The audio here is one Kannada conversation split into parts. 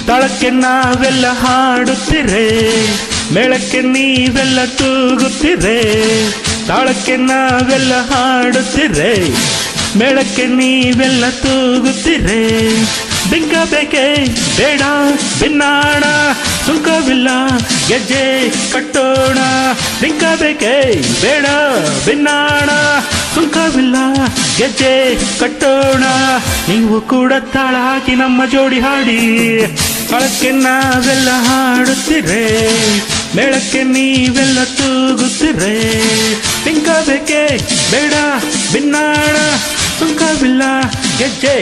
ತಾಳಕ್ಕೆ ನಾವೆಲ್ಲ ಹಾಡುತ್ತಿರೆ, ಮೇಳಕ್ಕೆ ನೀವೆಲ್ಲ ತೂಗುತ್ತಿರೆ. ತಾಳಕ್ಕೆ ನಾವೆಲ್ಲ ಹಾಡುತ್ತಿರೆ, ಮೇಳಕ್ಕೆ ನೀವೆಲ್ಲ ತೂಗುತ್ತಿರೆ. ಬಿಂಕ ಬೇಕೆ ಬೇಡ ಬಿನ್ನಾಣ, ಸುಂಕವಿಲ್ಲ ಗೆಜ್ಜೆ ಕಟ್ಟೋಣ. ಬಿಂಕ ಬೇಕೆ ಬೇಡ ಬಿನ್ನಾಣ, ಸುಂಕವಿಲ್ಲ ಗೆಜ್ಜೆ ಕಟ್ಟೋಣ. ನೀವು ಕೂಡ ತಾಳ ಹಾಕಿ ನಮ್ಮ ಜೋಡಿ ಹಾಡಿ. ತಾಳಕ್ಕೆ ನಾವೆಲ್ಲ ಹಾಡುತ್ತಿರೆ, ಮೇಳಕ್ಕೆ ನೀವೆಲ್ಲ ತೂಗುತ್ತಿರೆ. ಬಿಂಕ ಬೇಕೆ ಬೇಡ ಬಿನ್ನಾಣ, ಸುಂಕವಿಲ್ಲ ಗೆಜ್ಜೆ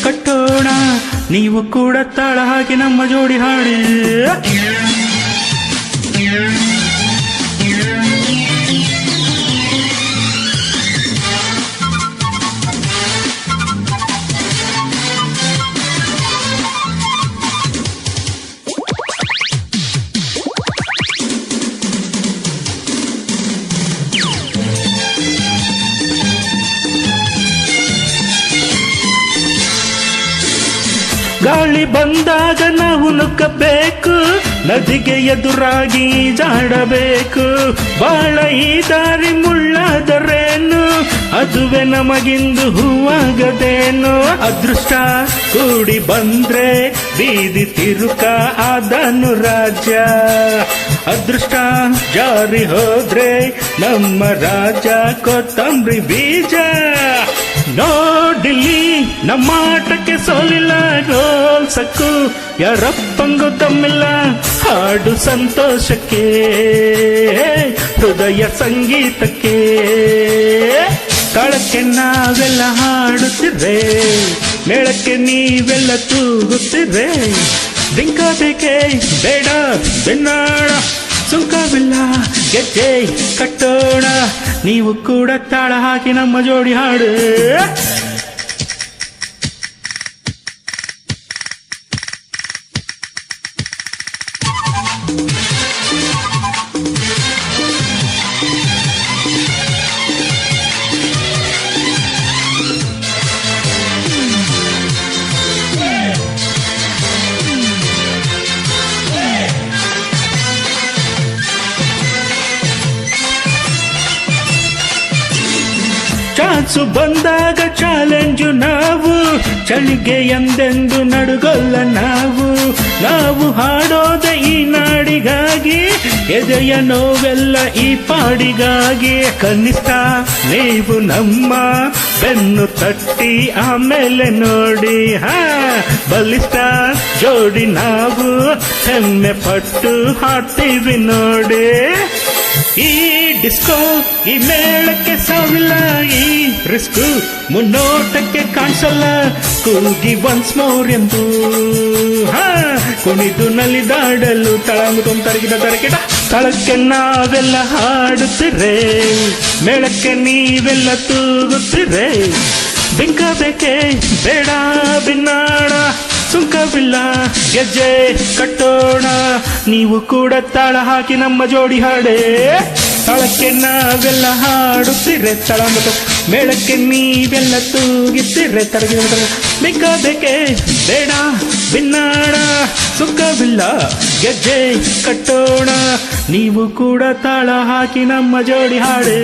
ಕಟ್ಟೋಣ. ನೀವು ಕೂಡ ತಾಳ ಹಾಕಿ ನಮ್ಮ ಜೋಡಿ ಹಾಡಿ. ಗಾಳಿ ಬಂದಾಗ ನಾವು ನುಗ್ಗಬೇಕು, ನದಿಗೆ ಎದುರಾಗಿ ಜಾಡಬೇಕು. ಬಾಳ ಈ ದಾರಿ ಮುಳ್ಳಾದರೇನು, ಅದುವೆ ನಮಗಿಂದು ಹೂವಾಗದೇನು. ಅದೃಷ್ಟ ಕೂಡಿ ಬಂದ್ರೆ ಬೀದಿ ತಿರುಕ ಆದನು ರಾಜ್ಯ. ಅದೃಷ್ಟ ಜಾರಿ ಹೋದ್ರೆ ನಮ್ಮ ರಾಜ ಕೊತ್ತಂಬರಿ ಬೀಜ. ನೋಡಿಲ್ಲಿ ನಮ್ಮಾಟಕ್ಕೆ ಸೋಲಿಲ್ಲ, ಗೋಲ್ ಸಕ್ಕು ಯಾರಪ್ಪಂಗೂ ತಮ್ಮಿಲ್ಲ. ಹಾಡು ಸಂತೋಷಕ್ಕೆ, ಹೃದಯ ಸಂಗೀತಕ್ಕೆ. ತಾಳಕ್ಕೆ ನಾವೆಲ್ಲ ಹಾಡುತ್ತಿರೆ, ಮೇಳಕ್ಕೆ ನೀವೆಲ್ಲ ತೂಗುತ್ತಿರೆ. ಬಿಂಕ ಬೇಕೆ ಬೇಡ ಬೆನ್ನಾಣ, ಸುಂಕವಿಲ್ಲ ಗೆಜ್ಜೆ ಕಟ್ಟೋಣ. ನೀವು ಕೂಡ ತಾಳ ಹಾಕಿ ನಮ್ಮ ಜೋಡಿ ಹಾಡು. ಚಾನ್ಸು ಬಂದಾಗ ಚಾಲೆಂಜು ನಾವು, ಚಳಿಗೆ ಎಂದೆಂದು ನಡುಗೊಲ್ಲ ನಾವು. ನಾವು ಹಾಡೋದ ಈ ನಾಡಿಗಾಗಿ, ಎದೆಯ ನೋವೆಲ್ಲ ಈ ಪಾಡಿಗಾಗಿ. ಕನಿಷ್ಠ ನೀವು ನಮ್ಮ ಬೆನ್ನು ತಟ್ಟಿ ಆಮೇಲೆ ನೋಡಿ. ಬಲಿಷ್ಠ ಜೋಡಿ ನಾವು, ಹೆಮ್ಮೆ ಪಟ್ಟು ಹಾಡ್ತೀವಿ ನೋಡಿ. ಈ ಡಿಸ್ಕೋ ಈ ಮೇಳಕ್ಕೆ ಸಾವಿಲ್ಲ, ಈ ರಿಸ್ಕು ಮುನ್ನೋಟಕ್ಕೆ ಕಾಣಿಸಲ್ಲ. ಕೂಗಿ ಒನ್ಸ್ ಮೋರ್ ಎಂದು ಕುಣಿದು ನಲಿದಾಡಲು ತಳಂಗುತ್ತೊಂದು ತರಗಿದ ತರಗಿಡ. ತಳಕ್ಕೆ ನಾವೆಲ್ಲ ಹಾಡುತ್ತಿರೆ, ಮೇಳಕ್ಕೆ ನೀವೆಲ್ಲ ತೂಗುತ್ತಿರೆ. ಬಿಂಕ ಬೇಕೆ ಬೇಡ ಬಿನ್ನಾಣ, ಸುಂಕವಿಲ್ಲ ಗೆಜ್ಜೆ ಕಟ್ಟೋಣ. ನೀವು ಕೂಡ ತಾಳ ಹಾಕಿ ನಮ್ಮ ಜೋಡಿ ಹಾಡೆ. ತಾಳಕ್ಕೆ ನಾವೆಲ್ಲ ಹಾಡುತ್ತಿರೆ, ತಳಂಬ ಮೇಳಕ್ಕೆ ನೀವೆಲ್ಲ ತೂಗಿತ್ತಿರೆ. ತರಗಿದ ಬಿಂಕ ಬೇಕೆ ಬೇಡ ಬಿನ್ನಾಣ, ಸುಂಕವಿಲ್ಲ ಗೆಜ್ಜೆ ಕಟ್ಟೋಣ. ನೀವು ಕೂಡ ತಾಳ ಹಾಕಿ ನಮ್ಮ ಜೋಡಿ ಹಾಡೆ.